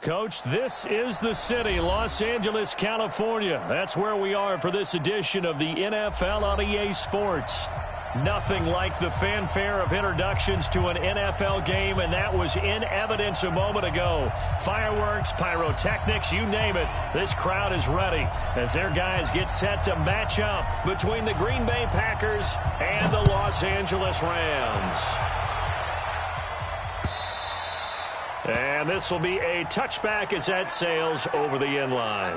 Coach, this is the city, Los Angeles, California. That's where we are for this edition of the NFL on EA Sports. Nothing like the fanfare of introductions to an NFL game, and that was in evidence a moment ago. Fireworks, pyrotechnics, you name it. This crowd is ready as their guys get set to match up between the Green Bay Packers and the Los Angeles Rams. And this will be a touchback as that sails over the end line.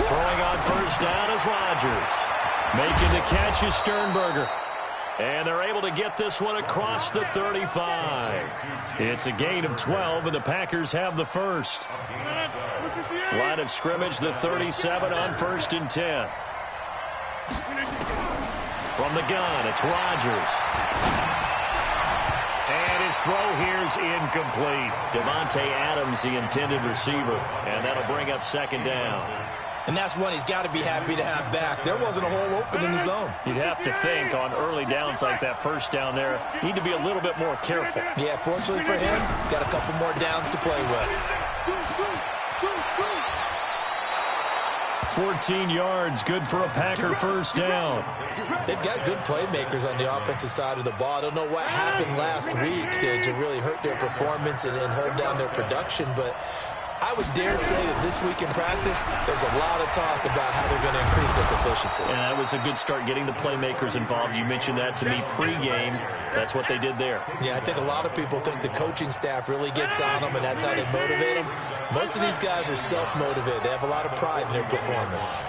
Throwing on first down is Rodgers. Making the catch is Sternberger. And they're able to get this one across the 35. It's a gain of 12, and the Packers have the first. Line of scrimmage, the 37 on 1st and 10. From the gun, it's Rodgers. And his throw here is incomplete. Devontae Adams, the intended receiver. And that'll bring up 2nd down. And that's one he's got to be happy to have back. There wasn't a hole open in the zone. You'd have to think on early downs like that first down there, need to be a little bit more careful. Yeah, fortunately for him, got a couple more downs to play with. 14 yards, good for a Packer first down. They've got good playmakers on the offensive side of the ball. I don't know what happened last week to really hurt their performance and hold down their production, but I would dare say that this week in practice, there's a lot of talk about how they're going to increase their proficiency. And that was a good start, getting the playmakers involved. You mentioned that to me pregame. That's what they did there. Yeah, I think a lot of people think the coaching staff really gets on them, and that's how they motivate them. Most of these guys are self-motivated. They have a lot of pride in their performance.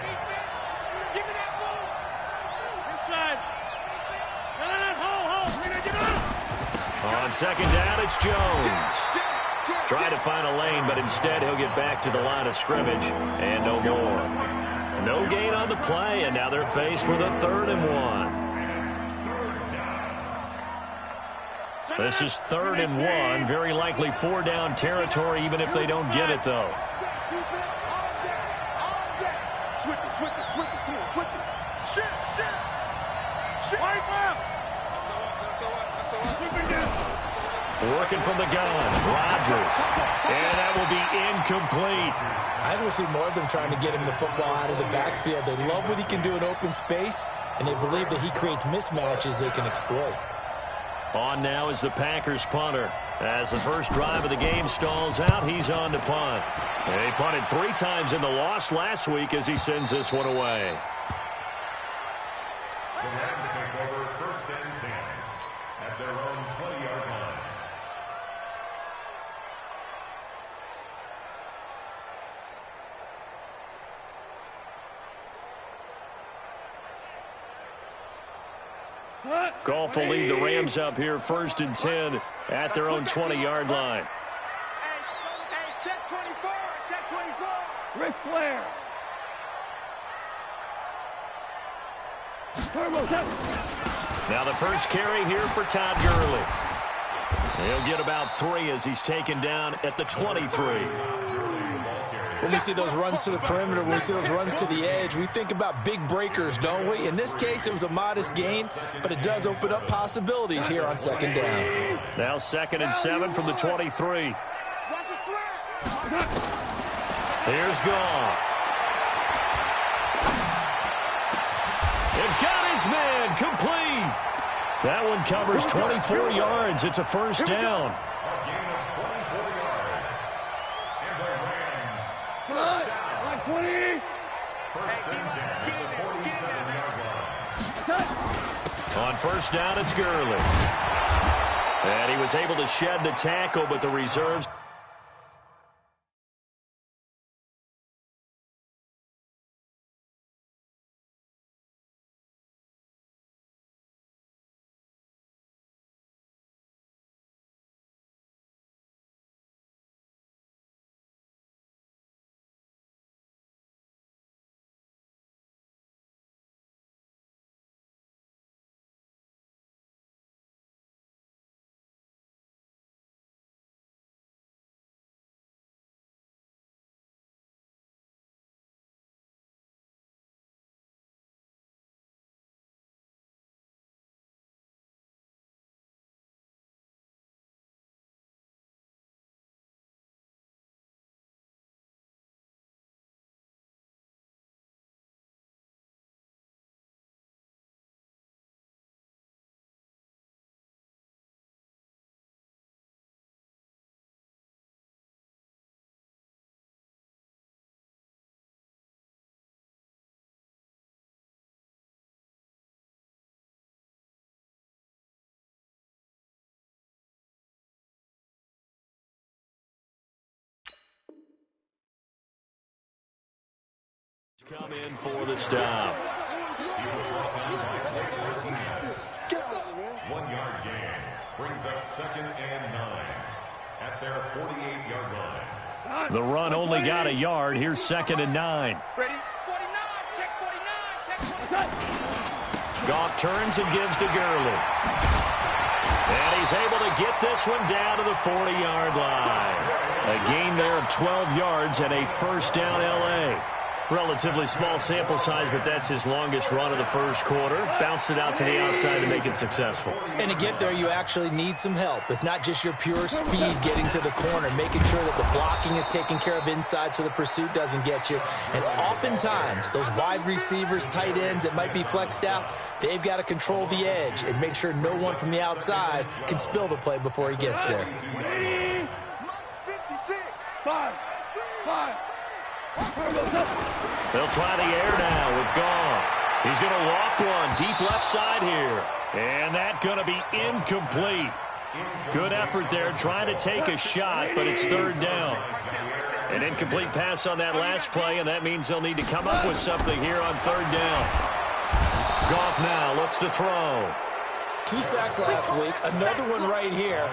On 2nd down, it's Jones. Trying to find a lane, but instead he'll get back to the line of scrimmage, and no more. No gain on the play, and now they're faced with a 3rd and 1. This is 3rd and 1, very likely 4-down territory, even if they don't get it, though. Working from the gun, Rodgers. And that will be incomplete. I will see more of them trying to get him the football out of the backfield. They love what he can do in open space, and they believe that he creates mismatches they can exploit. On now is the Packers punter. As the first drive of the game stalls out, he's on to punt. He punted 3 times in the loss last week as he sends this one away. The Rams take over 1st and 10 at their own 20-yard line. Goff will lead the Rams up here 1st and 10 at their own 20-yard line. Hey, check 24, check 24. Ric Flair. Now the first carry here for Todd Gurley. He'll get about 3 as he's taken down at the 23. When we see those runs to the perimeter, when we see those runs to the edge, we think about big breakers, don't we? In this case, it was a modest gain, but it does open up possibilities here on 2nd down. Now 2nd and 7 from the 23. Here's Goff. They've got his man complete. That one covers 24 yards. It's a first down. On first down, it's Gurley. And he was able to shed the tackle, but the reserves come in for the stop. 1 yard gain brings up 2nd and 9 at their 48-yard line. The run only got a yard. Here's 2nd and 9. Ready? 49, check 49, check 49. Goff turns and gives to Gurley. And he's able to get this one down to the 40-yard line. A gain there of 12 yards and a first down L.A. Relatively small sample size, but that's his longest run of the first quarter. Bounced it out to the outside to make it successful. And to get there, you actually need some help. It's not just your pure speed getting to the corner, making sure that the blocking is taken care of inside so the pursuit doesn't get you. And oftentimes, those wide receivers, tight ends that might be flexed out, they've got to control the edge and make sure no one from the outside can spill the play before he gets there. 56. 5. They'll try the air now with Goff. He's going to loft one deep left side here. And that's going to be incomplete. Good effort there trying to take a shot, but it's 3rd down. An incomplete pass on that last play, and that means they'll need to come up with something here on 3rd down. Goff now looks to throw. 2 sacks last week, another one right here.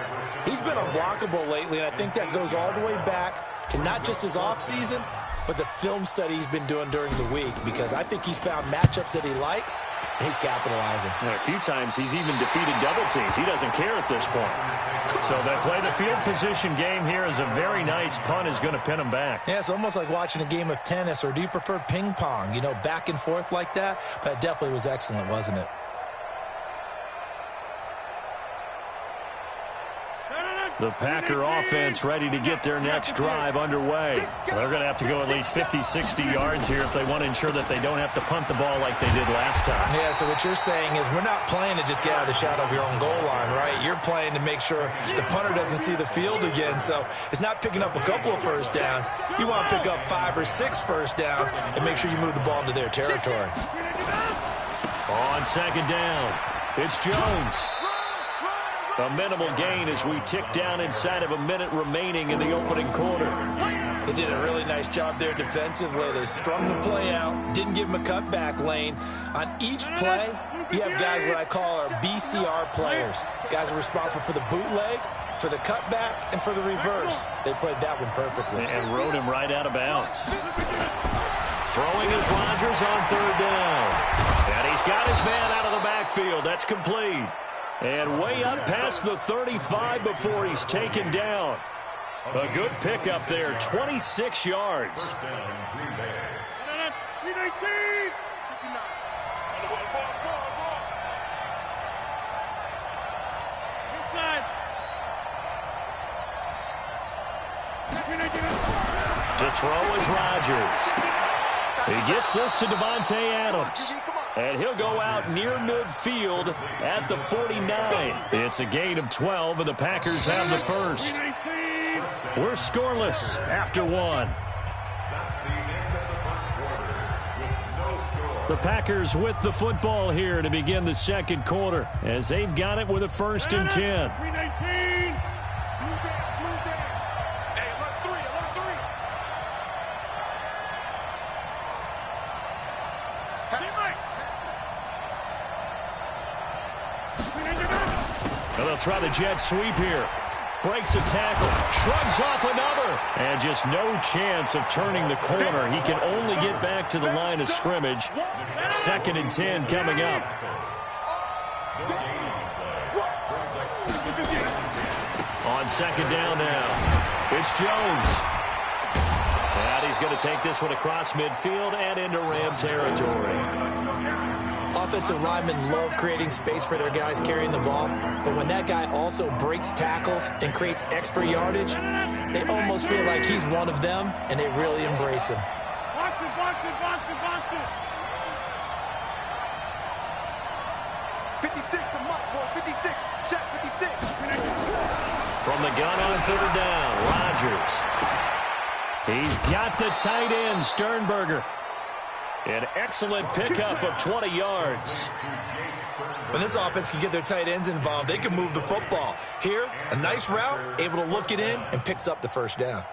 He's been unblockable lately, and I think that goes all the way back to not just his offseason, but the film study he's been doing during the week, because I think he's found matchups that he likes, and he's capitalizing. And a few times he's even defeated double teams. He doesn't care at this point. So they play the field position game here as a very nice punt is going to pin him back. Yeah, it's almost like watching a game of tennis, or do you prefer ping pong? You know, back and forth like that? But it definitely was excellent, wasn't it? The Packer offense ready to get their next drive underway. They're going to have to go at least 50, 60 yards here if they want to ensure that they don't have to punt the ball like they did last time. Yeah, so what you're saying is we're not playing to just get out of the shadow of your own goal line, right? You're playing to make sure the punter doesn't see the field again. So it's not picking up a couple of first downs. You want to pick up 5 or 6 first downs and make sure you move the ball into their territory. On 2nd down, it's Jones. A minimal gain as we tick down inside of a minute remaining in the opening quarter. They did a really nice job there defensively. They strung the play out, didn't give him a cutback lane. On each play, you have guys what I call our BCR players. Guys are responsible for the bootleg, for the cutback, and for the reverse. They played that one perfectly. And rode him right out of bounds. Throwing is Rodgers on 3rd down. And he's got his man out of the backfield. That's complete. And way up past the 35 before he's taken down. A good pickup there, 26 yards. To throw is Rodgers. He gets this to Devontae Adams. And he'll go out near midfield at the 49. It's a gain of 12, and the Packers have the first. We're scoreless after 1. That's the end of the first quarter with no score. The Packers with the football here to begin the 2nd quarter as they've got it with a 1st and 10. They'll try the jet sweep here. Breaks a tackle. Shrugs off another. And just no chance of turning the corner. He can only get back to the line of scrimmage. 2nd and 10 coming up. On 2nd down now. It's Jones. And he's going to take this one across midfield and into Ram territory. Offensive linemen love creating space for their guys carrying the ball, but when that guy also breaks tackles and creates extra yardage, they almost feel like he's one of them, and they really embrace him. Box it. 56 from Mark, boy, 56. Shot 56. From the gun on 3rd down, Rodgers. He's got the tight end, Sternberger. An excellent pickup of 20 yards. When this offense can get their tight ends involved, they can move the football. Here, a nice route, able to look it in, and picks up the 1st down.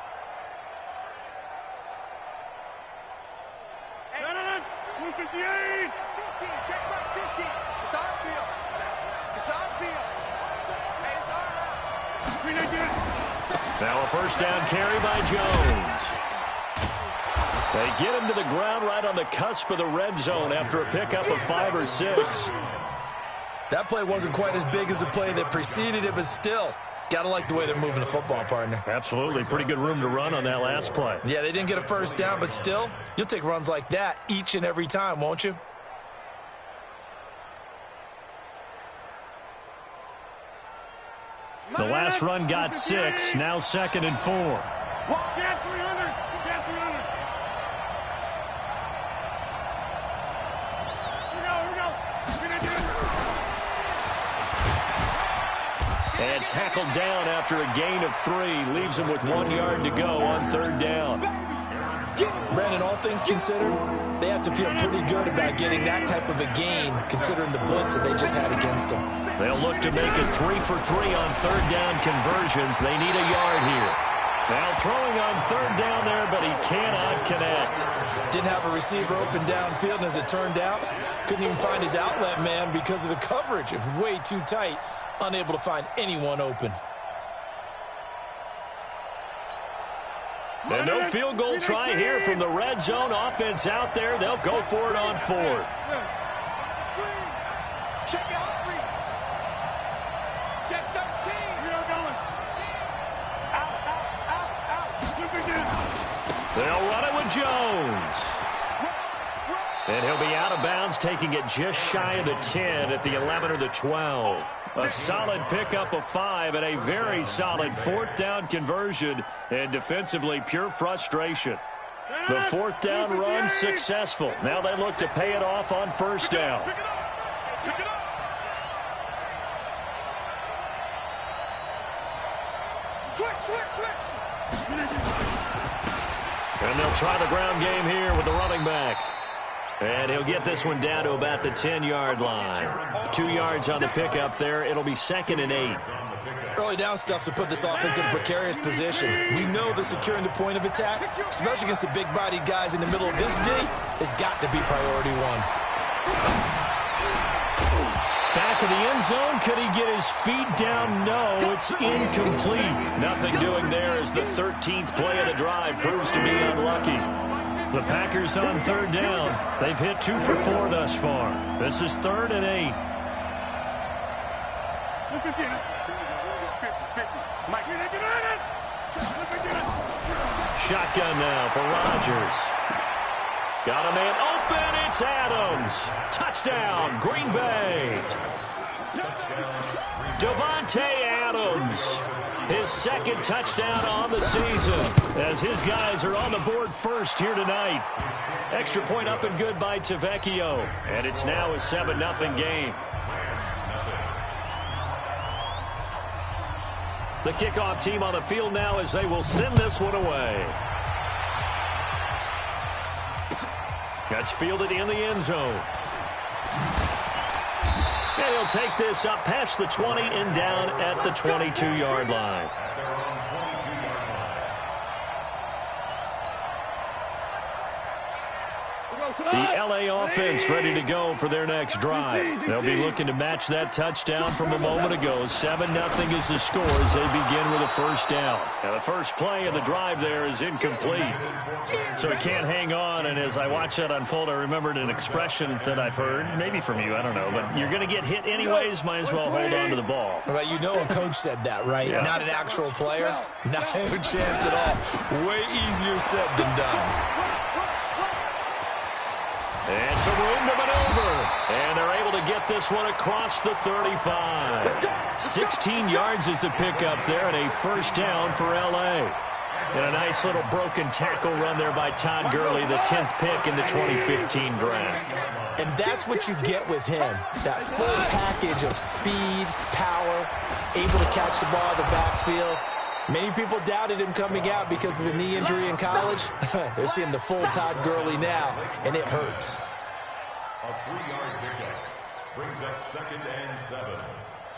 158. 15, check back 15. It's our field. It's our field. Hey, it's our route. Now a first down carry by Jones. They get him to the ground right on the cusp of the red zone after a pickup of 5 or 6. That play wasn't quite as big as the play that preceded it, but still, gotta like the way they're moving the football, partner. Absolutely. Pretty good room to run on that last play. Yeah, they didn't get a first down, but still, you'll take runs like that each and every time, won't you? The last run got 6, now 2nd and 4. Get 300. Get 300. Here we go. And tackled down after a gain of 3. Leaves him with 1 yard to go on 3rd down. Brandon, all things considered, they have to feel pretty good about getting that type of a gain, considering the blitz that they just had against them. They'll look to make it 3 for 3 on 3rd down conversions. They need a yard here. Now throwing on 3rd down there, but he cannot connect. Didn't have a receiver open downfield, and as it turned out, couldn't even find his outlet man because of the coverage. It was way too tight, unable to find anyone open. And no field goal try here from the red zone. Offense out there. They'll go for it on 4th. Check out 3. Check 13. You're going. They'll run it with Jones. And he'll be out of bounds, taking it just shy of the 10 at the 11 or the 12. A solid pickup of 5 and a very solid 4th down conversion. And defensively, pure frustration. The 4th down run successful. Now they look to pay it off on 1st down. Pick it up. Switch. And they'll try the ground game here with the running back. And he'll get this one down to about the 10-yard line. 2 yards on the pickup there. It'll be 2nd and 8. Early down stuff to put this offense in a precarious position. We know that securing the point of attack, especially against the big-bodied guys in the middle of this D, has got to be priority 1. Back of the end zone. Could he get his feet down? No, it's incomplete. Nothing doing there as the 13th play of the drive proves to be unlucky. The Packers on 3rd down. They've hit 2 for 4 thus far. This is 3rd and 8. Shotgun now for Rodgers. Got a man open. It's Adams. Touchdown, Green Bay. Davante Adams. His 2nd touchdown on the season as his guys are on the board first here tonight. Extra point up and good by Tavecchio. And it's now a 7-0 game. The kickoff team on the field now as they will send this one away. That's fielded in the end zone. And he'll take this up past the 20 and down at the 22-yard line. The L.A. offense ready to go for their next drive. They'll be looking to match that touchdown from a moment ago. 7-0 is the score as they begin with a first down. Now the first play of the drive there is incomplete. So he can't hang on, and as I watch that unfold, I remembered an expression that I've heard, maybe from you, I don't know, but you're going to get hit anyways, might as well hold on to the ball. Right, you know a coach said that, right? Yeah. Not an actual player. No chance at all. Way easier said than done. And some room to maneuver. And they're able to get this one across the 35. 16 yards is the pickup there and a first down for L.A. And a nice little broken tackle run there by Todd Gurley, the 10th pick in the 2015 draft. And that's what you get with him. That full package of speed, power, able to catch the ball in the backfield. Many people doubted him coming out because of the knee injury in college. They're seeing the full Todd Gurley now, and it hurts. A 3-yard pickup brings up 2nd and 7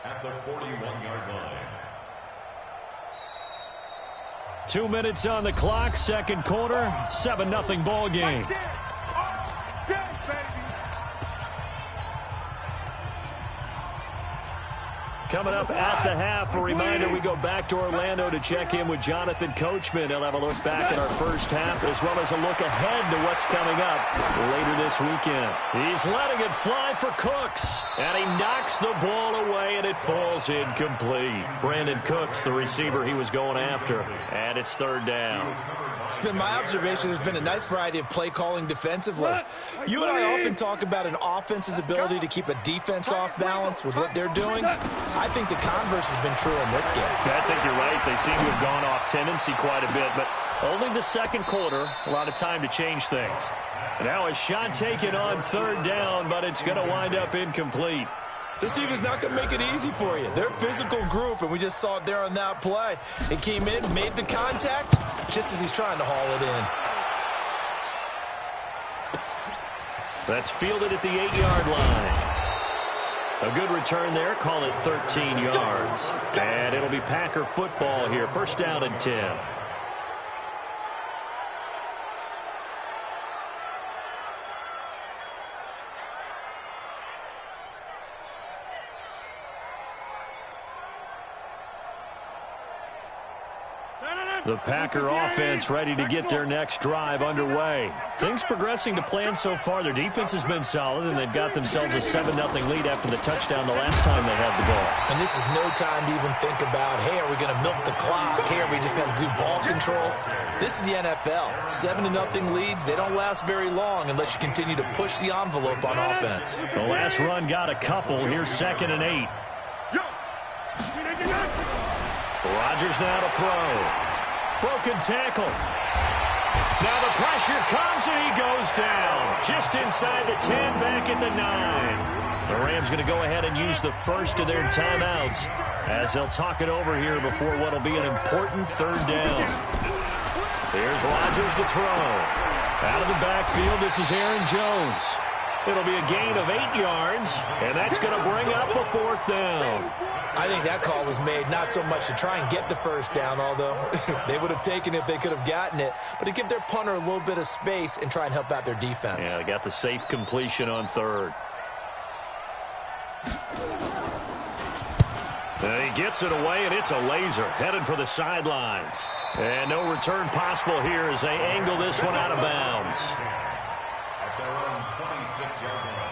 at the 41-yard line. 2 minutes on the clock, second quarter, 7-0 ball game. Right there. Coming up at the half, a reminder, we go back to Orlando to check in with Jonathan Coachman. He'll have a look back at our first half as well as a look ahead to what's coming up later this weekend. He's letting it fly for Cooks, and he knocks the ball away, and it falls incomplete. Brandon Cooks, the receiver he was going after, and it's third down. It's been my observation there's been a nice variety of play calling defensively. You and I often talk about an offense's ability to keep a defense off balance with what they're doing. I think the converse has been true in this game. I think you're right. They seem to have gone off tendency quite a bit, but only the second quarter, a lot of time to change things. Now a shot taken on third down, but it's going to wind up incomplete. This team is not going to make it easy for you. They're a physical group, and we just saw it there on that play. It came in, made the contact, just as he's trying to haul it in. That's fielded at the 8-yard line. A good return there. Call it 13 yards. And it'll be Packer football here. First down and 10. The Packer offense ready to get their next drive underway. Things progressing to plan so far. Their defense has been solid, and they've got themselves a 7-0 lead after the touchdown the last time they had the ball. And this is no time to even think about, hey, are we going to milk the clock? Hey, are we just going to do ball control? This is the NFL. 7-0 leads, they don't last very long unless you continue to push the envelope on offense. The last run got a couple. Here's 2nd and 8. Rodgers now to throw. Broken tackle. Now the pressure comes, and he goes down. Just inside the 10, back at the 9. The Rams going to go ahead and use the first of their timeouts as they'll talk it over here before what will be an important third down. Here's Rodgers to throw. Out of the backfield, this is Aaron Jones. It'll be a gain of 8 yards, and that's going to bring up a 4th down. I think that call was made not so much to try and get the first down, although they would have taken it if they could have gotten it, but to give their punter a little bit of space and try and help out their defense. Yeah, they got the safe completion on third. And he gets it away, and it's a laser headed for the sidelines. And no return possible here as they angle this one out of bounds. At their own 26-yard line.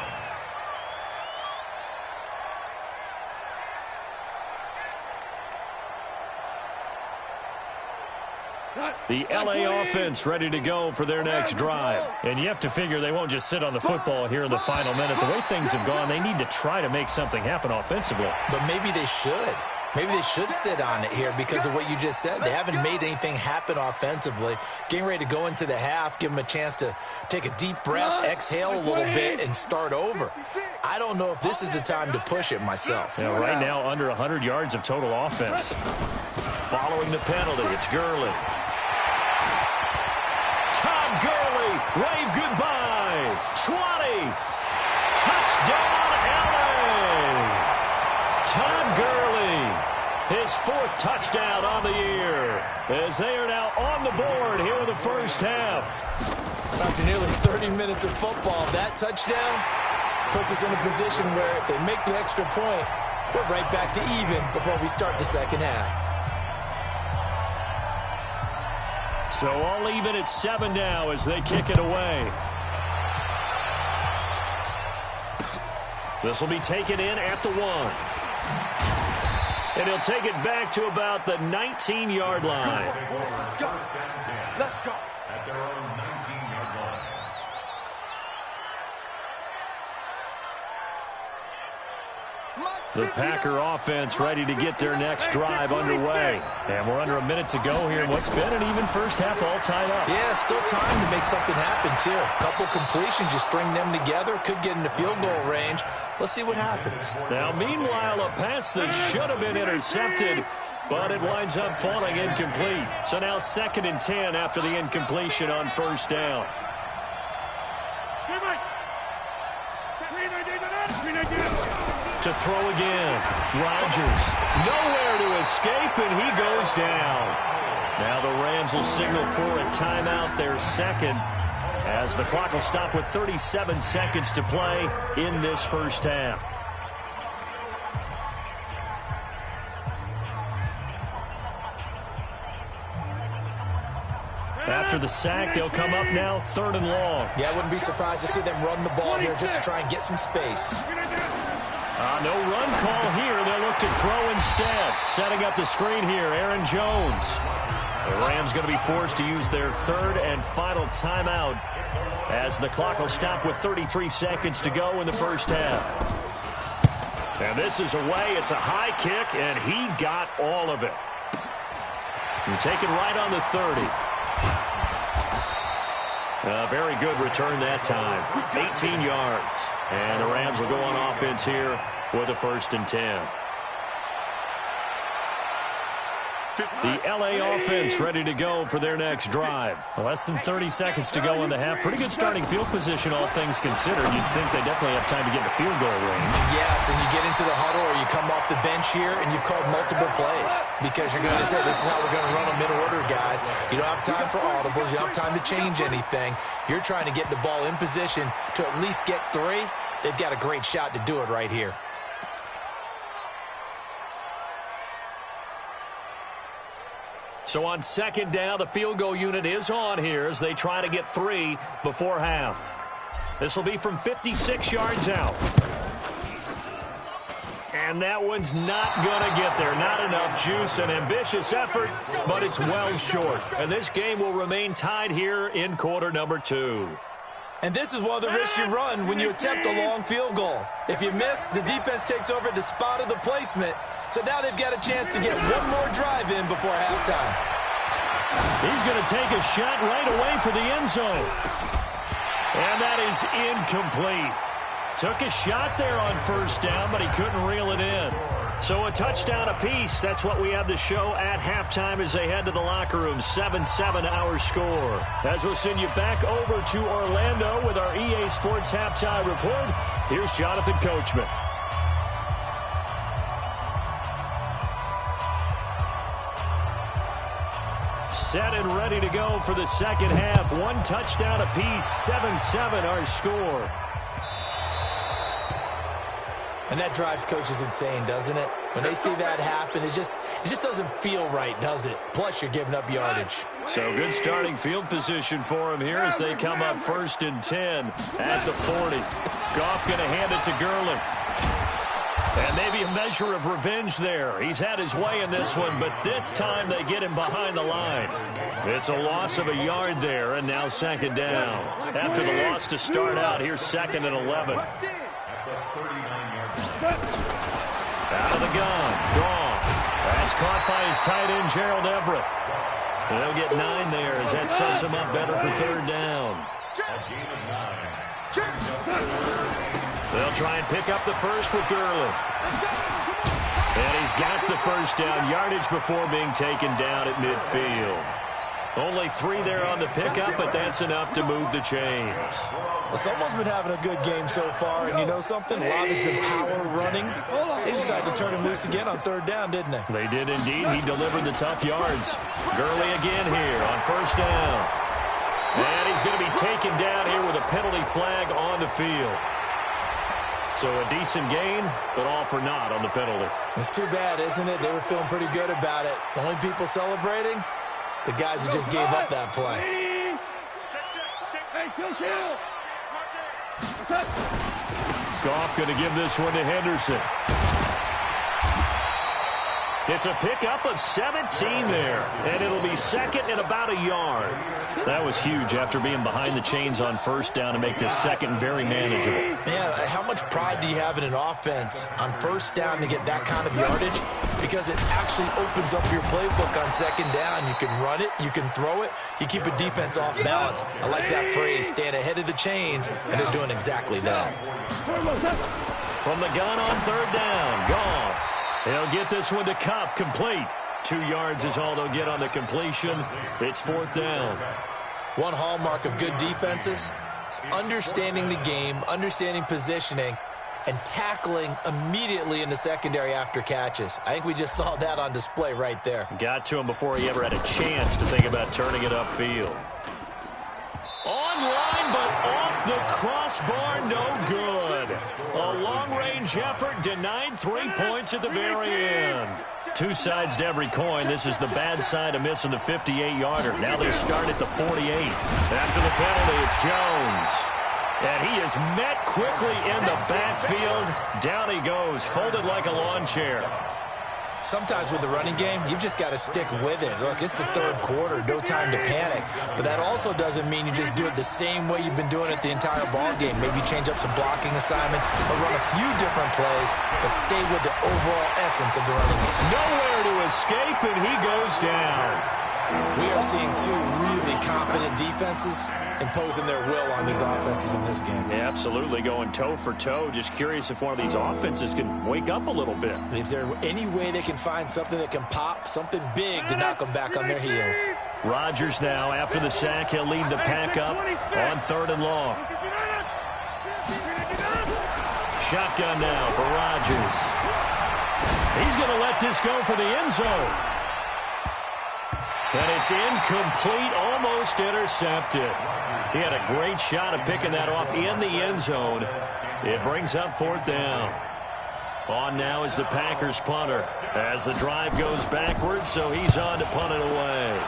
The LA offense ready to go for their next drive. And you have to figure they won't just sit on the football here in the final minute. The way things have gone, they need to try to make something happen offensively. But maybe they should. Maybe they should sit on it here because of what you just said. They haven't made anything happen offensively. Getting ready to go into the half, give them a chance to take a deep breath, exhale a little bit, and start over. I don't know if this is the time to push it myself. Yeah, right now, under 100 yards of total offense. Following the penalty, it's Gurley. Todd Gurley, wave goodbye. 20. Touchdown, LA. Todd Gurley, his 4th touchdown on the year, as they are now on the board here in the first half. After nearly 30 minutes of football, that touchdown puts us in a position where if they make the extra point, we're right back to even before we start the second half. So all even at 7 now as they kick it away. This will be taken in at the 1. And he'll take it back to about the 19-yard line. Let's go. Let's go. At their own 19-yard line. The Packer offense ready to get their next drive underway. And we're under a minute to go here in what's been an even first half all tied up. Yeah, still time to make something happen, too. A couple completions, you string them together, could get into field goal range. Let's see what happens. Now, meanwhile, a pass that should have been intercepted, but it winds up falling incomplete. So now 2nd and 10 after the incompletion on first down. To throw again. Rodgers. Nowhere to escape, and he goes down. Now the Rams will signal for a timeout, their 2nd, as the clock will stop with 37 seconds to play in this first half. after the sack. They'll come up now 3rd and long. Yeah, I wouldn't be surprised to see them run the ball here just to try and get some space. No run call here. They'll look to throw instead. Setting up the screen here, Aaron Jones. The Rams going to be forced to use their 3rd and final timeout as the clock will stop with 33 seconds to go in the first half. And this is away. It's a high kick, and he got all of it. You take it right on the 30. A very good return that time. 18 yards. And the Rams will go on offense here with a 1st and 10. The L.A. offense ready to go for their next drive. Less than 30 seconds to go in the half. Pretty good starting field position, all things considered. You'd think they definitely have time to get in the field goal range. Yes, and you get into the huddle or you come off the bench here and you've called multiple plays because you're going to say, this is how we're going to run them in order, guys. You don't have time for audibles. You don't have time to change anything. You're trying to get the ball in position to at least get 3. They've got a great shot to do it right here. So on 2nd down, the field goal unit is on here as they try to get 3 before half. This will be from 56 yards out. And that one's not going to get there. Not enough juice. An ambitious effort, but it's well short. And this game will remain tied here in quarter number 2. And this is one of the risks you run when you attempt a long field goal. If you miss, the defense takes over at the spot of the placement. So now they've got a chance to get one more drive in before halftime. He's going to take a shot right away for the end zone. And that is incomplete. Took a shot there on 1st down, but he couldn't reel it in. So a touchdown apiece. That's what we have to show at halftime as they head to the locker room. 7-7 our score. As we'll send you back over to Orlando with our EA Sports Halftime Report, here's Jonathan Coachman. Set and ready to go for the second half. 1 touchdown apiece. 7-7 our score. And that drives coaches insane, doesn't it? When they see that happen, it just doesn't feel right, does it? Plus, you're giving up yardage. So good starting field position for him here as they come up 1st and 10 at the 40. Goff going to hand it to Gurley. And maybe a measure of revenge there. He's had his way in this one, but this time they get him behind the line. It's a loss of a yard there, and now 2nd down. After the loss to start out, here's 2nd and 11. Out of the gun. Gone. That's caught by his tight end, Gerald Everett. They'll get 9 there as that sets him up better for 3rd down. They'll try and pick up the first with Gurley. And he's got the 1st down. Yardage before being taken down at midfield. Only 3 there on the pickup, but that's enough to move the chains. Well, someone's been having a good game so far, and you know something? A lot has been power running. They decided to turn him loose again on 3rd down, didn't they? They did indeed. He delivered the tough yards. Gurley again here on 1st down. And he's going to be taken down here with a penalty flag on the field. So a decent gain, but all for naught on the penalty. It's too bad, isn't it? They were feeling pretty good about it. The only people celebrating, the guys who just gave up that play. Goff going to give this one to Henderson. It's a pickup of 17 there, and it'll be 2nd and about a yard. That was huge after being behind the chains on 1st down to make this 2nd very manageable. Yeah, how much pride do you have in an offense on 1st down to get that kind of yardage? Because it actually opens up your playbook on 2nd down. You can run it, you can throw it, you keep a defense off balance. I like that phrase, stand ahead of the chains, and they're doing exactly that. From the gun on 3rd down, Goff. He'll get this one to Kupp, complete. 2 yards is all they'll get on the completion. It's 4th down. One hallmark of good defenses is understanding the game, understanding positioning, and tackling immediately in the secondary after catches. I think we just saw that on display right there. Got to him before he ever had a chance to think about turning it upfield. On line, but off the crossbar, no good. A long-range effort denied 3 points at the very end. Two sides to every coin. This is the bad side of missing the 58-yarder. Now they start at the 48. After the penalty, it's Jones. And he is met quickly in the backfield. Down he goes, folded like a lawn chair. Sometimes with the running game, you've just got to stick with it. Look, it's the third quarter, no time to panic. But that also doesn't mean you just do it the same way you've been doing it the entire ball game. Maybe change up some blocking assignments or run a few different plays, but stay with the overall essence of the running game. Nowhere to escape, and he goes down. We are seeing two really confident defenses imposing their will on these offenses in this game. Yeah, absolutely, going toe for toe. Just curious if one of these offenses can wake up a little bit. Is there any way they can find something that can pop, something big to knock them back on their heels? Rodgers now, after the sack, he'll lead the pack up on 3rd and long. Shotgun now for Rodgers. He's going to let this go for the end zone. And it's incomplete, almost intercepted. He had a great shot at picking that off in the end zone. It brings up 4th down. On now is the Packers punter as the drive goes backwards, so he's on to punt it away.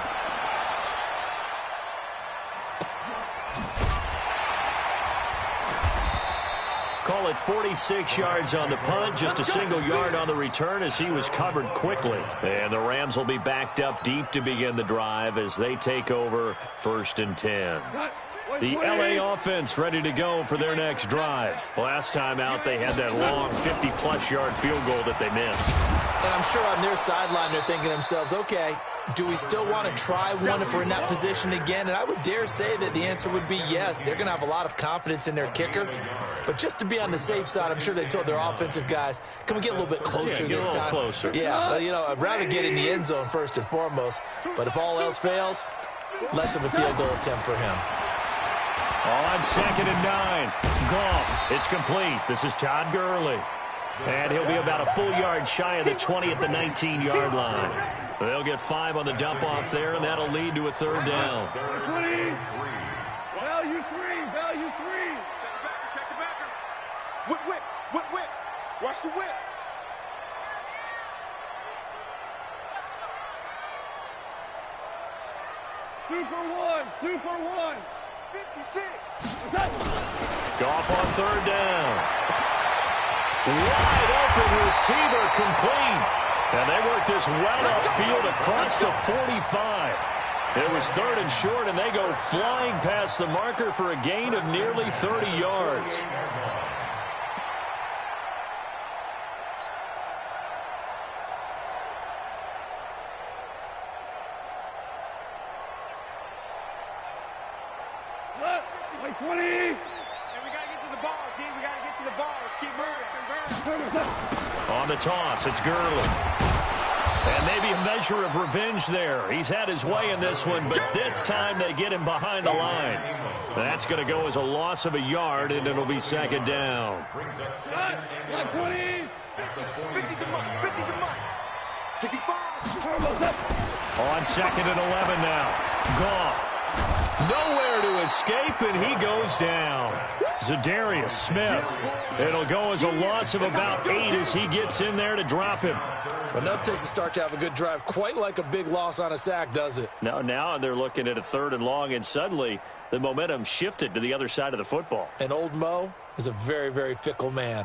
Call it 46 yards on the punt, just a single yard on the return as he was covered quickly. And the Rams will be backed up deep to begin the drive as they take over 1st and 10. The LA offense ready to go for their next drive. Last time out, they had that long 50-plus yard field goal that they missed. And I'm sure on their sideline they're thinking to themselves, okay, do we still want to try one if we're in that position again? And I would dare say that the answer would be yes. They're going to have a lot of confidence in their kicker. But just to be on the safe side, I'm sure they told their offensive guys, can we get a little bit closer this time? Closer. Yeah, you know, I'd rather get in the end zone first and foremost. But if all else fails, less of a field goal attempt for him. On 2nd and 9. Goff. It's complete. This is Todd Gurley. And he'll be about a full yard shy of the 20 at the 19-yard line. They'll get 5 on the dump-off there, and that'll lead to a 3rd down. Value 3. Value 3. Check the backer. Whip. Watch the whip. Super one. 56. Goff on 3rd down. Wide open receiver complete. And they work this well upfield across the 45. It was 3rd and short, and they go flying past the marker for a gain of nearly 30 yards. Like 20. And we got to get to the ball, team. We got to get to the ball. Let's keep moving. On the toss, it's Gurley. And maybe a measure of revenge there. He's had his way in this one, but this time they get him behind the line. That's going to go as a loss of a yard, and it'll be 2nd down. Like 20. 50 to money. 65. On 2nd and 11 now. Goff. Nowhere to escape, and he goes down. Zadarius Smith. It'll go as a loss of about 8 as he gets in there to drop him. Enough takes a start to have a good drive. Quite like a big loss on a sack, does it? Now they're looking at a 3rd and long, and suddenly the momentum shifted to the other side of the football. And old Mo is a very, very fickle man.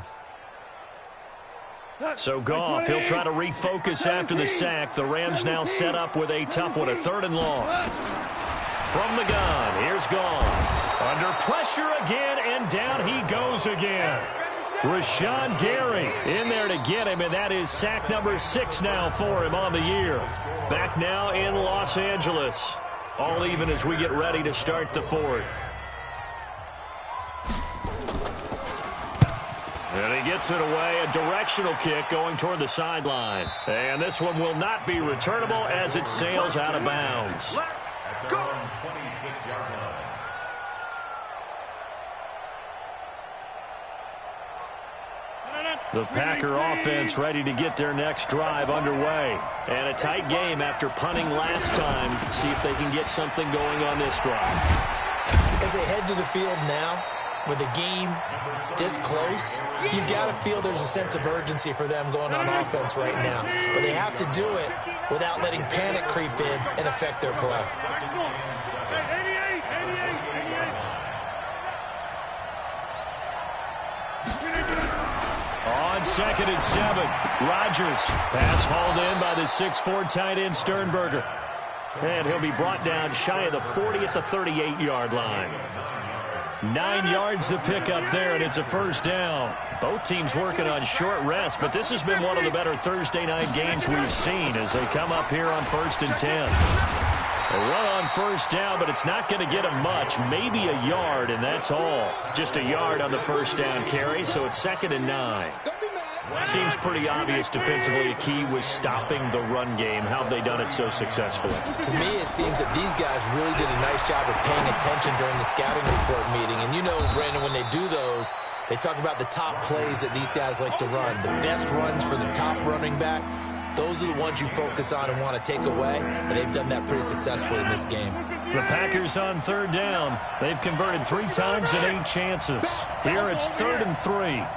So Goff, he'll try to refocus after the sack. The Rams now set up with a tough one, a 3rd and long. From the gun, here's Goff. Under pressure again, and down he goes again. Rashawn Gary in there to get him, and that is sack number 6 now for him on the year. Back now in Los Angeles. All even as we get ready to start the 4th. And he gets it away, a directional kick going toward the sideline. And this one will not be returnable as it sails out of bounds. Go. 26-yard line. The Packer offense ready to get their next drive underway. And a tight game after punting last time. See if they can get something going on this drive. As they head to the field now, with the game this close, you've got to feel there's a sense of urgency for them going on offense right now. But they have to do it without letting panic creep in and affect their play. On 2nd and 7, Rodgers. Pass hauled in by the 6'4" tight end Sternberger. And he'll be brought down shy of the 40 at the 38-yard line. 9 yards to pick up there, and it's a first down. Both teams working on short rest, but this has been one of the better Thursday night games we've seen as they come up here on 1st and 10. A run on first down, but it's not going to get them much. Maybe a yard, and that's all. Just a yard on the first down carry, so it's 2nd and 9. Seems pretty obvious defensively a key was stopping the run game. How have they done it so successfully? To me, it seems that these guys really did a nice job of paying attention during the scouting report meeting. And you know, Brandon, when they do those, they talk about the top plays that these guys like to run. The best runs for the top running back, those are the ones you focus on and want to take away. And they've done that pretty successfully in this game. The Packers on 3rd down. They've converted 3 times in 8 chances. Here it's 3rd and 3.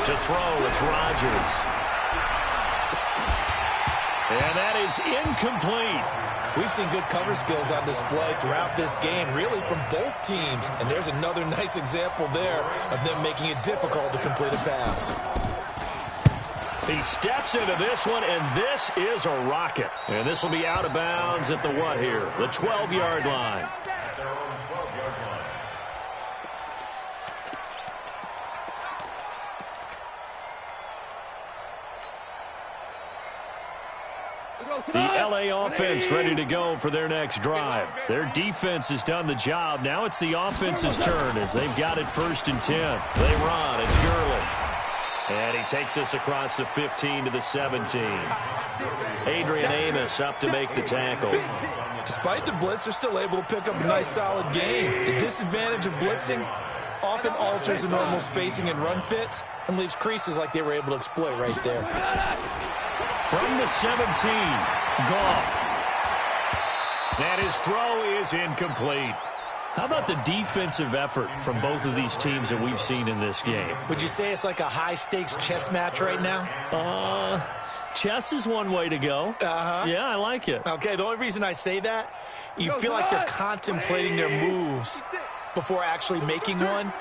To throw, it's Rodgers. And that is incomplete. We've seen good cover skills on display throughout this game, really from both teams. And there's another nice example there of them making it difficult to complete a pass. He steps into this one, and this is a rocket. And this will be out of bounds at the what here? The 12-yard line. The LA offense ready to go for their next drive. Their defense has done the job. Now it's the offense's turn as they've got it 1st and 10. They run. It's Gurley. And he takes us across the 15 to the 17. Adrian Amos up to make the tackle. Despite the blitz, they're still able to pick up a nice solid gain. The disadvantage of blitzing often alters the normal spacing and run fits and leaves creases like they were able to exploit right there. From the 17, Goff. And his throw is incomplete. How about the defensive effort from both of these teams that we've seen in this game? Would you say it's like a high-stakes chess match right now? Chess is one way to go. Yeah, I like it. Okay, the only reason I say that, you feel like they're contemplating their moves before actually making one,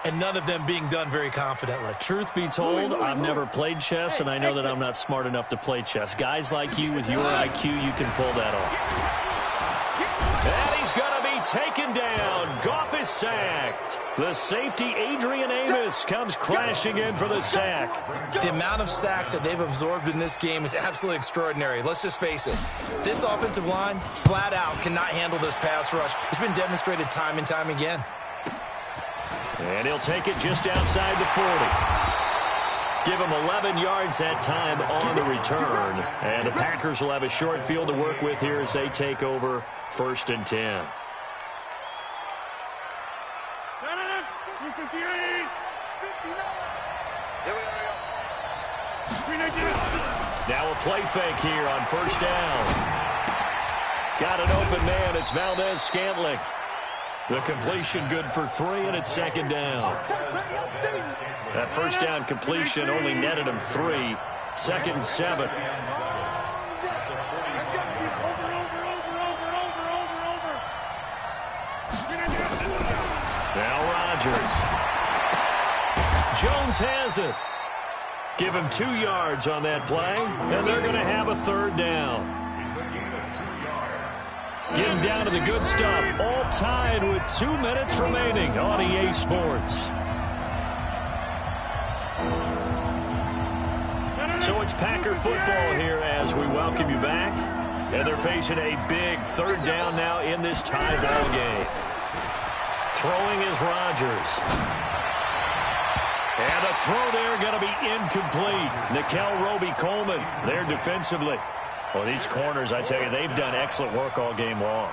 and none of them being done very confidently. Truth be told, I've never played chess, and I know that I'm not smart enough to play chess. Guys like you with your IQ, you can pull that off. And he's going to be taken down. Goff is sacked. The safety, Adrian Amos, comes crashing in for the sack. The amount of sacks that they've absorbed in this game is absolutely extraordinary. Let's just face it. This offensive line, flat out, cannot handle this pass rush. It's been demonstrated time and time again. And he'll take it just outside the 40. Give him 11 yards that time on the return. And the Packers will have a short field to work with here as they take over 1st and 10. Now a play fake here on 1st down. Got an open man. It's Valdez-Scantling. The completion good for 3, and it's 2nd down. That 1st down completion only netted him 3. 2nd and 7. Now Rodgers. Jones has it. Give him 2 yards on that play, and they're going to have a 3rd down. Getting down to the good stuff, all tied with 2 minutes remaining on EA Sports. So it's Packer football here as we welcome you back. And they're facing a big 3rd down now in this tie ball game. Throwing is Rodgers. And the throw there going to be incomplete. Nickel Roby-Coleman there defensively. Well, these corners, I tell you, they've done excellent work all game long.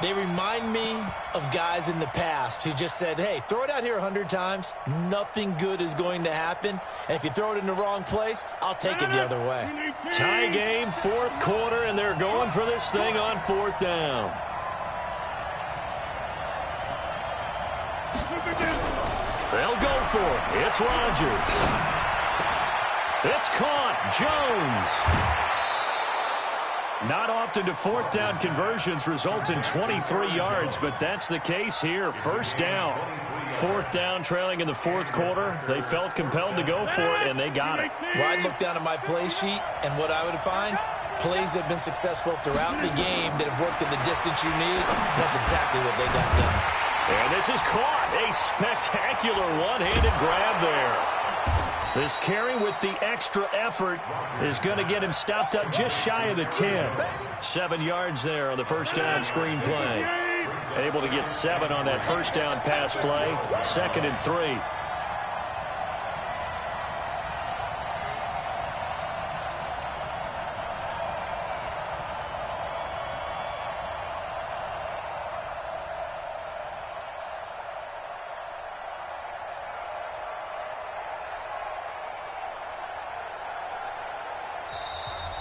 They remind me of guys in the past who just said, hey, throw it out here 100 times. Nothing good is going to happen. And if you throw it in the wrong place, I'll take it the other way. Tie game, fourth quarter, and they're going for this thing on fourth down. They'll go for it. It's Rodgers. It's caught. Jones. Not often do fourth down conversions result in 23 yards, but that's the case here. First down. Fourth down, trailing in the fourth quarter. They felt compelled to go for it, and they got it. Well, I'd look down at my play sheet, and what I would find, plays that have been successful throughout the game that have worked in the distance you need. That's exactly what they got done. And this is caught. A spectacular one-handed grab there. This carry with the extra effort is going to get him stopped up just shy of the 10. 7 yards there on the first down screen play. Able to get 7 on that first down pass play. 2nd and 3.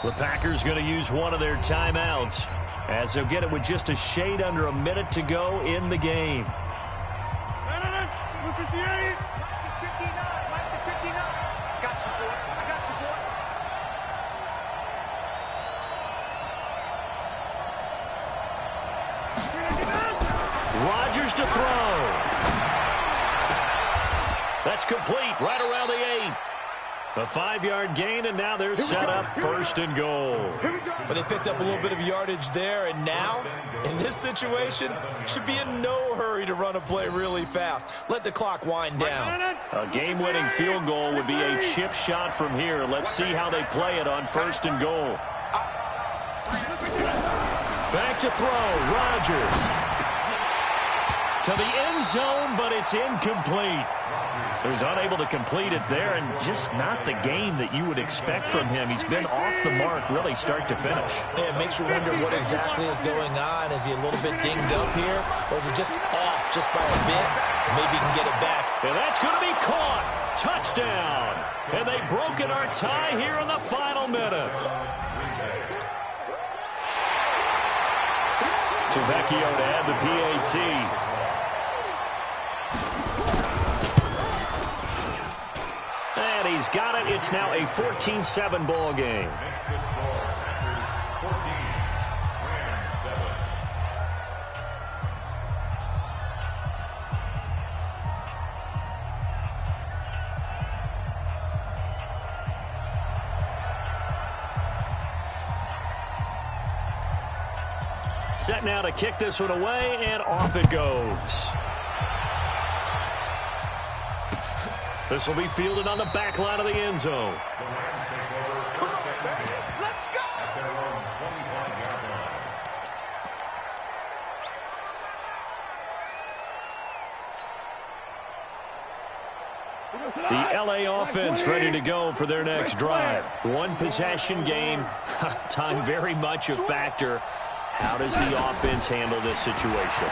The Packers going to use one of their timeouts as they'll get it with just a shade under a minute to go in the game. 59. I got you, boy. I got you, boy. Rodgers to throw. That's complete right around the 8. A 5-yard gain, and now they're set up 1st and goal. But they picked up a little bit of yardage there, and now, in this situation, should be in no hurry to run a play really fast. Let the clock wind down. A game-winning field goal would be a chip shot from here. Let's see how they play it on 1st and goal. Back to throw, Rodgers. To the end zone, but it's incomplete. So he's unable to complete it there, and just not the game that you would expect from him. He's been off the mark really start to finish. Yeah, it makes you wonder what exactly is going on. Is he a little bit dinged up here, or is it just off just by a bit? Maybe he can get it back. And that's going to be caught. Touchdown. And they've broken our tie here in the final minute. To Vecchio to add the PAT. And he's got it. It's now a 14-7 ball game. Makes the score Packers 14, Rams 7. Set now to kick this one away, and off it goes. This will be fielded on the back line of the end zone. The Rams take over first and 10 at their own 25-yard line. The LA offense ready to go for their next drive. One possession game. Time very much a factor. How does the offense handle this situation?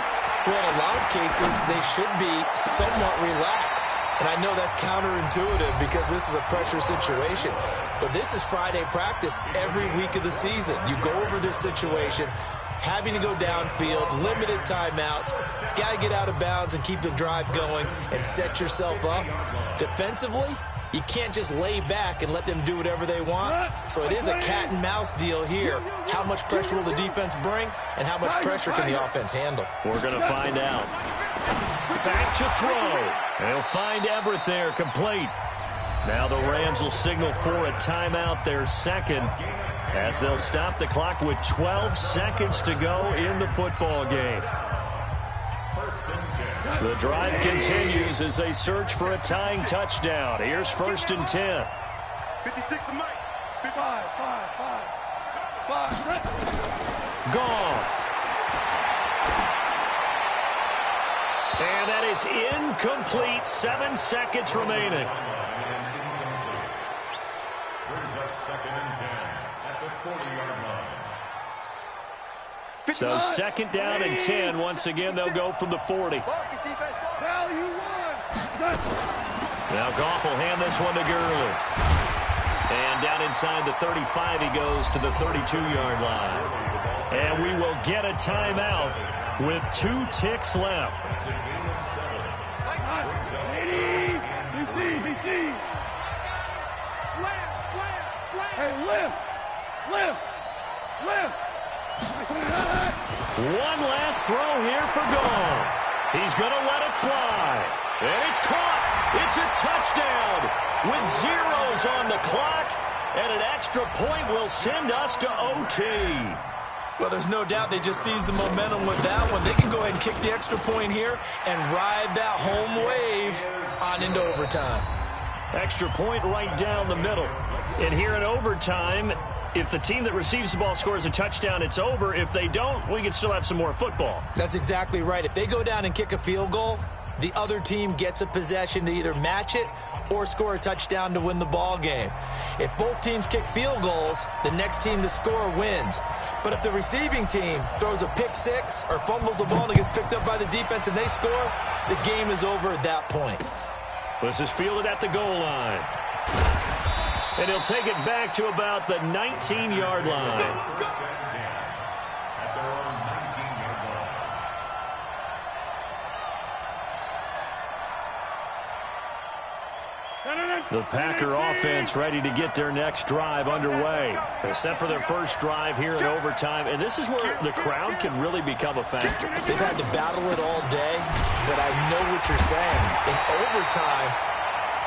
Well, in a lot of cases, they should be somewhat relaxed. And I know that's counterintuitive because this is a pressure situation. But this is Friday practice every week of the season. You go over this situation, having to go downfield, limited timeouts, got to get out of bounds and keep the drive going and set yourself up. Defensively, you can't just lay back and let them do whatever they want. So it is a cat and mouse deal here. How much pressure will the defense bring, and how much pressure can the offense handle? We're going to find out. Back to throw. They'll find Everett there, complete. Now the Rams will signal for a timeout, their second, as they'll stop the clock with 12 seconds to go in the football game. The drive continues as they search for a tying touchdown. Here's 1st and 10. 56 to Mike. 5. Goff. And that is incomplete. 7 seconds remaining. Brings up 2nd and 10 at the 40-yard line. So second down and 10. Once again, they'll go from the 40. Now you won. Now Goff will hand this one to Gurley. And down inside the 35, he goes to the 32-yard line. And we will get a timeout with 2 ticks left. Hey, lift. One last throw here for Goff. He's going to let it fly. And it's caught. It's a touchdown with zeros on the clock. And an extra point will send us to OT. Well, there's no doubt they just seized the momentum with that one. They can go ahead and kick the extra point here and ride that home wave on into overtime. Extra point right down the middle. And here in overtime, if the team that receives the ball scores a touchdown, it's over. If they don't, we can still have some more football. That's exactly right. If they go down and kick a field goal, the other team gets a possession to either match it or score a touchdown to win the ball game. If both teams kick field goals, the next team to score wins. But if the receiving team throws a pick six or fumbles the ball and it gets picked up by the defense and they score, the game is over at that point. This is fielded at the goal line. And he'll take it back to about the 19-yard line. The Packer offense ready to get their next drive underway. They set for their first drive here in overtime, and this is where the crowd can really become a factor. They've had to battle it all day, but I know what you're saying. In overtime,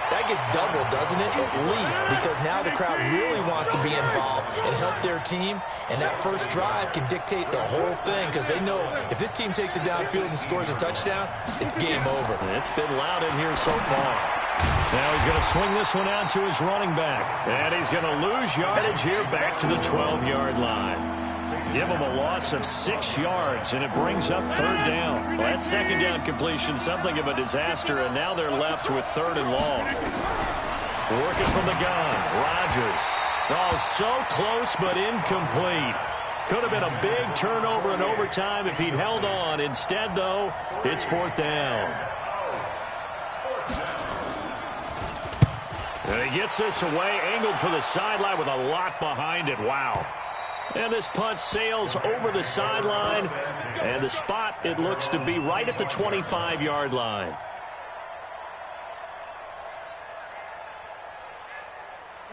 that gets doubled, doesn't it? At least, because now the crowd really wants to be involved and help their team, and that first drive can dictate the whole thing because they know if this team takes it downfield and scores a touchdown, it's game over. It's been loud in here so far. Now he's going to swing this one out to his running back. And he's going to lose yardage here back to the 12-yard line. Give him a loss of 6 yards, and it brings up third down. Well, that second down completion, something of a disaster, and now they're left with third and long. Working from the gun, Rodgers. Oh, so close but incomplete. Could have been a big turnover in overtime if he'd held on. Instead, though, it's fourth down. And he gets this away, angled for the sideline with a lot behind it. Wow. And this punt sails over the sideline. And the spot, it looks to be right at the 25-yard line.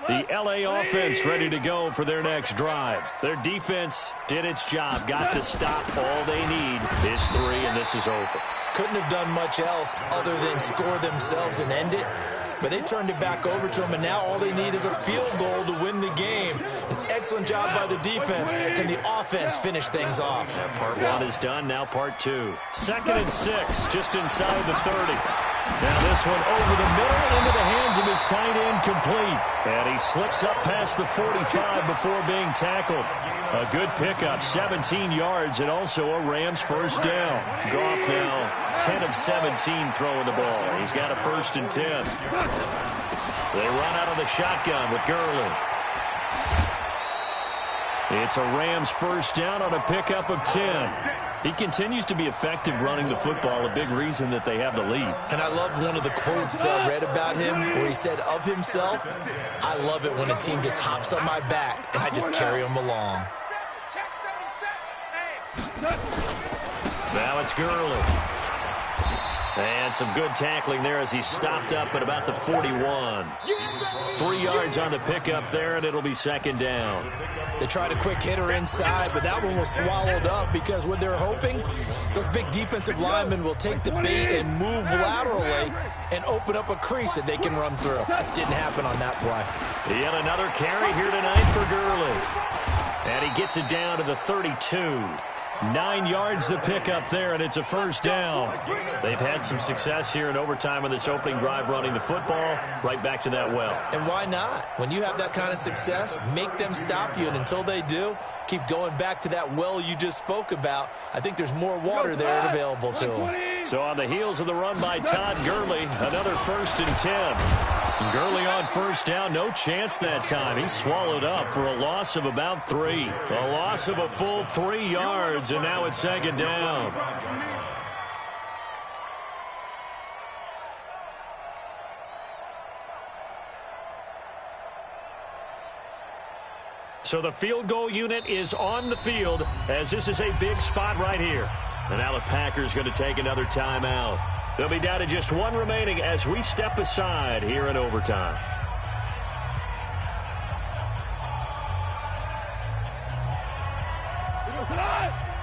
The LA offense ready to go for their next drive. Their defense did its job, got the stop. All they need is 3, and this is over. Couldn't have done much else other than score themselves and end it. But they turned it back over to them, and now all they need is a field goal to win the game. An excellent job by the defense. Can the offense finish things off? Yeah, part 1 is done, now part 2. 2nd and 6, just inside the 30. Now this one over the middle into the hands of his tight end, complete. And he slips up past the 45 before being tackled. A good pickup, 17 yards, and also a Rams first down. Goff now 10 of 17 throwing the ball. He's got a 1st and 10. They run out of the shotgun with Gurley. It's a Rams first down on a pickup of 10. He continues to be effective running the football, a big reason that they have the lead. And I love one of the quotes that I read about him where he said of himself, I love it when a team just hops on my back and I just carry them along. Now it's Gurley. And some good tackling there as he stopped up at about the 41. 3 yards on the pickup there, and it'll be 2nd down. They tried a quick hitter inside, but that one was swallowed up because what they're hoping, those big defensive linemen will take the bait and move laterally and open up a crease that they can run through. Didn't happen on that play. Yet another carry here tonight for Gurley. And he gets it down to the 32. 9 yards to pick up there, and it's a first down. They've had some success here in overtime on this opening drive running the football. Right back to that well. And why not? When you have that kind of success, make them stop you, and until they do, keep going back to that well you just spoke about. I think there's more water there available to them. So on the heels of the run by Todd Gurley, another 1st and 10. Gurley on first down. No chance that time. He swallowed up for a loss of about 3. A loss of a full 3 yards, and now it's second down. So the field goal unit is on the field as this is a big spot right here. And now the Packers going to take another timeout. They'll be down to just 1 remaining as we step aside here in overtime.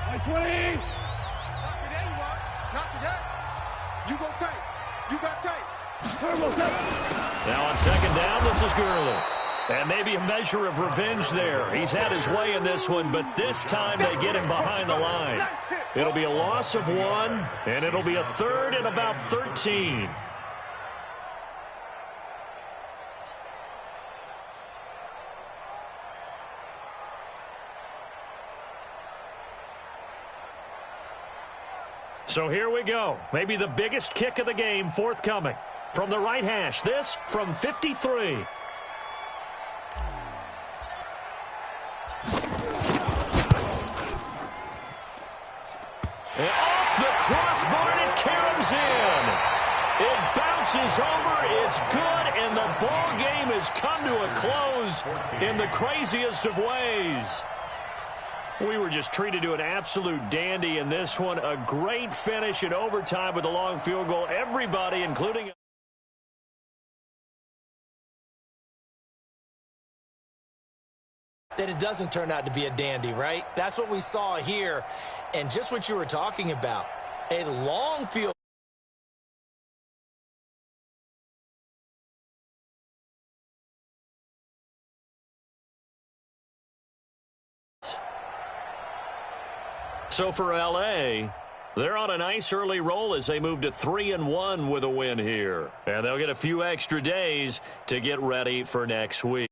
Like 20. Not today, you are. Not today. You go tight. You got tight. Now on second down, this is Gurley. And maybe a measure of revenge there. He's had his way in this one, but this time they get him behind the line. It'll be a loss of 1, and it'll be a 3rd and about 13. So here we go. Maybe the biggest kick of the game forthcoming. From the right hash, this from 53. And off the crossbar, and it caroms in. It bounces over, it's good, and the ball game has come to a close in the craziest of ways. We were just treated to an absolute dandy in this one. A great finish in overtime with a long field goal. Everybody, including... that it doesn't turn out to be a dandy, right? That's what we saw here. And just what you were talking about, a long field. So for L.A., they're on a nice early roll as they move to 3-1 with a win here. And they'll get a few extra days to get ready for next week.